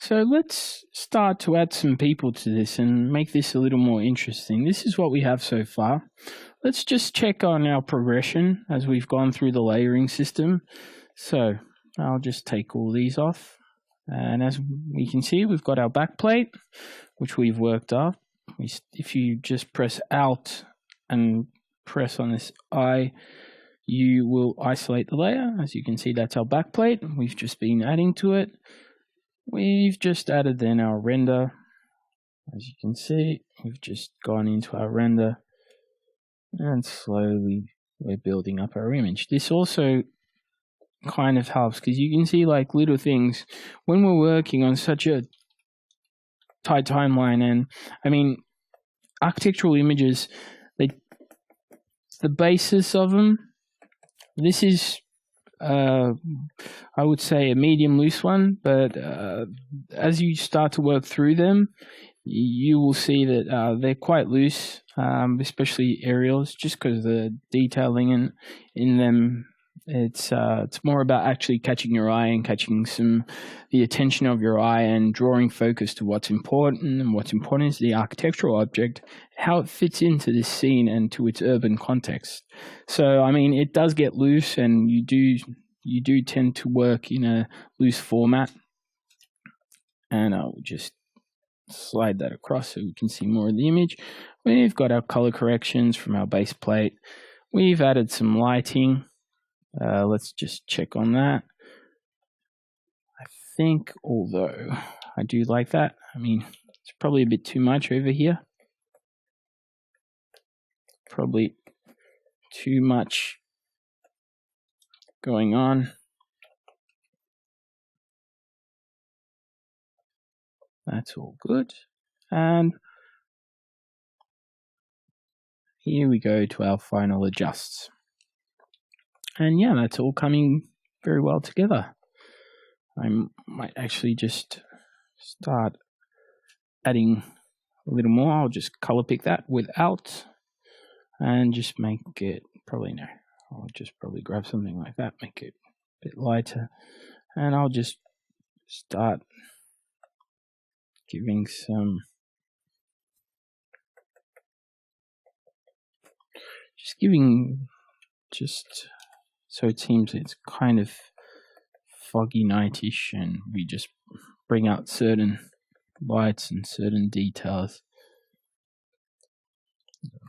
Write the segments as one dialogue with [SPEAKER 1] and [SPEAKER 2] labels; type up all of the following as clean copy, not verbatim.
[SPEAKER 1] So let's start to add some people to this and make this a little more interesting. This is what we have so far. Let's just check on our progression as we've gone through the layering system. So I'll just take all these off. And as we can see, we've got our backplate, which we've worked up. If you just press Alt and press on this I, you will isolate the layer. As you can see, that's our backplate. We've just been adding to it. We've just added then our render. As you can see, we've just gone into our render and slowly we're building up our image. This also kind of helps because you can see like little things when we're working on such a tight timeline. And I mean, architectural images, the basis of them, this is I would say a medium loose one, but as you start to work through them, you will see that they're quite loose, especially aerials, just because the detailing in them, it's more about actually catching your eye and catching the attention of your eye and drawing focus to what's important, and what's important is the architectural object, how it fits into this scene and to its urban context. So I mean, it does get loose, and you do tend to work in a loose format. And I'll just slide that across so we can see more of the image. We've got our color corrections from our base plate. We've added some lighting. Let's just check on that. I think, although I do like that, I mean, it's probably a bit too much over here. Probably too much going on. That's all good. And here we go to our final adjusts. And yeah, that's all coming very well together. I might actually just start adding a little more. I'll just color pick that without and just make it, I'll just probably grab something like that, make it a bit lighter. And I'll just start giving so it seems it's kind of foggy nightish, and we just bring out certain lights and certain details.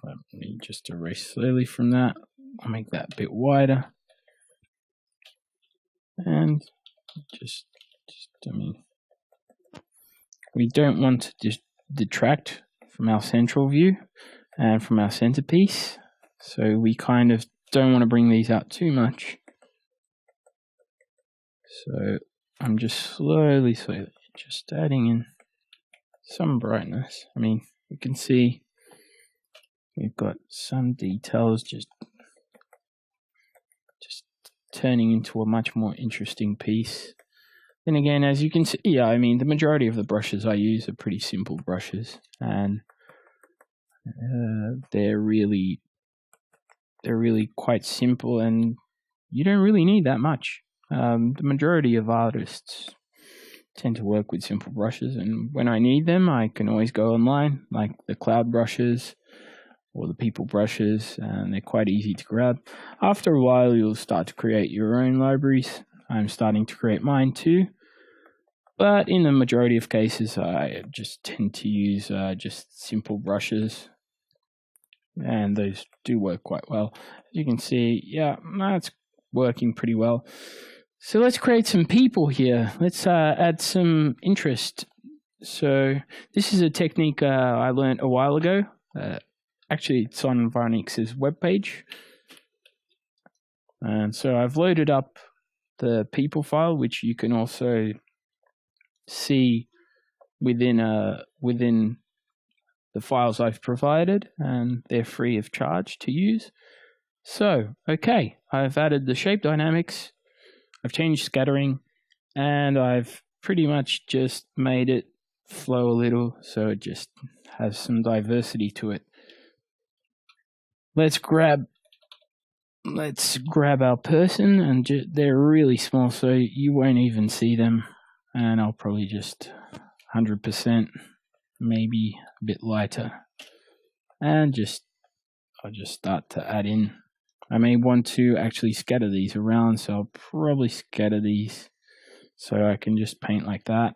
[SPEAKER 1] Let me just erase slowly from that. I'll make that a bit wider. And I mean, we don't want to just detract from our central view and from our centerpiece. So we kind of don't want to bring these out too much. So I'm just slowly just adding in some brightness. I mean, you can see we've got some details just turning into a much more interesting piece. Then again, as you can see, yeah, I mean, the majority of the brushes I use are pretty simple brushes, and they're really quite simple, and you don't really need that much. The majority of artists tend to work with simple brushes, and when I need them, I can always go online, like the cloud brushes or the people brushes, and they're quite easy to grab. After a while, you'll start to create your own libraries. I'm starting to create mine too, but in the majority of cases, I just tend to use just simple brushes, and those do work quite well. As you can see, yeah, that's working pretty well. So let's create some people here. Let's add some interest. So this is a technique I learned a while ago. Actually, it's on Varnix's webpage. And so I've loaded up the people file, which you can also see within the files I've provided, and they're free of charge to use. So, okay, I've added the shape dynamics, I've changed scattering, and I've pretty much just made it flow a little so it just has some diversity to it. Let's grab our person, and they're really small, so you won't even see them. and I'll probably just 100%, maybe a bit lighter, and I'll just start to add in. I may want to actually scatter these around, so I'll probably scatter these so I can just paint like that.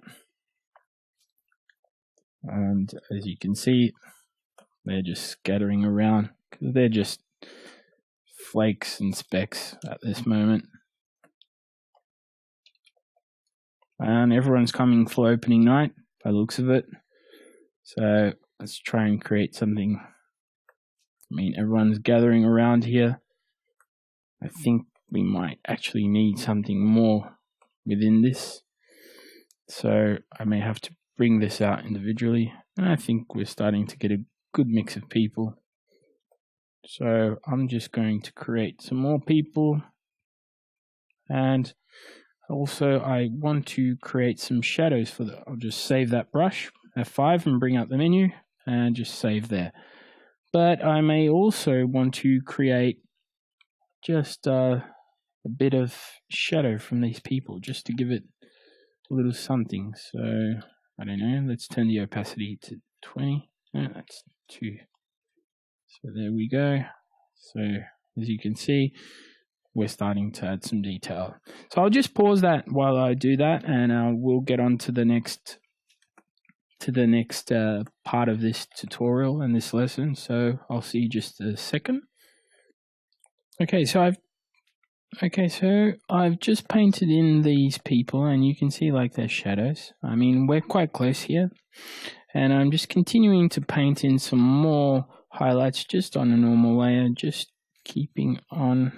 [SPEAKER 1] And as you can see, they're just scattering around because they're just flakes and specks at this moment. And everyone's coming for opening night by the looks of it. So let's try and create something. I mean, everyone's gathering around here. I think we might actually need something more within this. So I may have to bring this out individually. And I think we're starting to get a good mix of people. So I'm just going to create some more people. And also I want to create some shadows for that. I'll just save that brush, F5, and bring up the menu and just save there. But I may also want to create just a bit of shadow from these people just to give it a little something. So I don't know, let's turn the opacity to 20. No, that's 2. So there we go. So as you can see, we're starting to add some detail. So I'll just pause that while I do that, and we'll get on to the next part of this tutorial and this lesson. So I'll see you just a second. Okay, so I've just painted in these people, and you can see like their shadows. I mean, we're quite close here, and I'm just continuing to paint in some more highlights just on a normal layer, just keeping on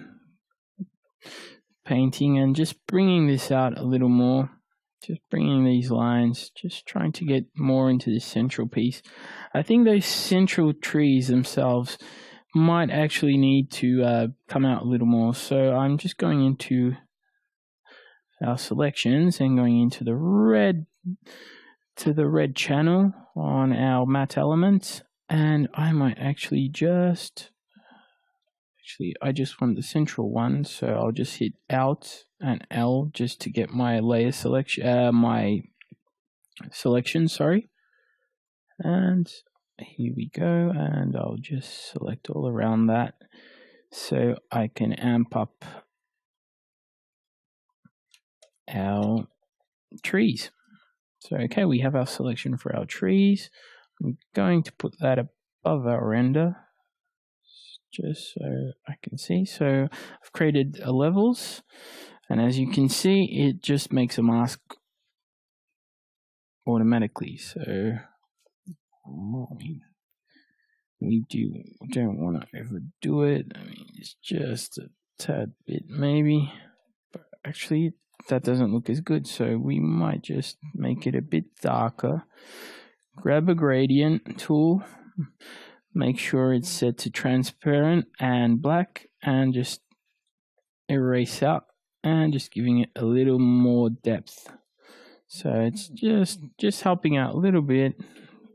[SPEAKER 1] painting and just bringing this out a little more, just bringing these lines, just trying to get more into this central piece. I think those central trees themselves might actually need to come out a little more. So I'm just going into our selections and going into the red channel on our matte elements, and I might actually I just want the central one, so I'll just hit Alt and L just to get my layer selection, my selection, sorry. And here we go, and I'll just select all around that so I can amp up our trees. So okay, we have our selection for our trees. I'm going to put that above our render just so I can see. So I've created levels, and as you can see, it just makes a mask automatically. So we don't want to overdo it. I mean, it's just a tad bit maybe, but actually that doesn't look as good, so we might just make it a bit darker. Grab a gradient tool, make sure it's set to transparent and black, and just erase out and just giving it a little more depth. So it's just helping out a little bit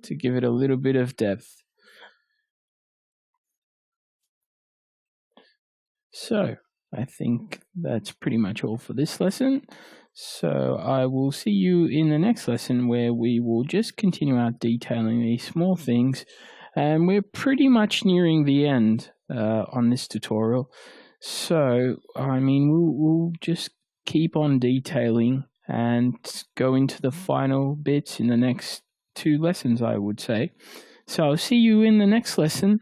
[SPEAKER 1] to give it a little bit of depth. So I think that's pretty much all for this lesson. So I will see you in the next lesson, where we will just continue our detailing these small things. And we're pretty much nearing the end on this tutorial. So, I mean, we'll just keep on detailing and go into the final bits in the next 2 lessons, I would say. So I'll see you in the next lesson.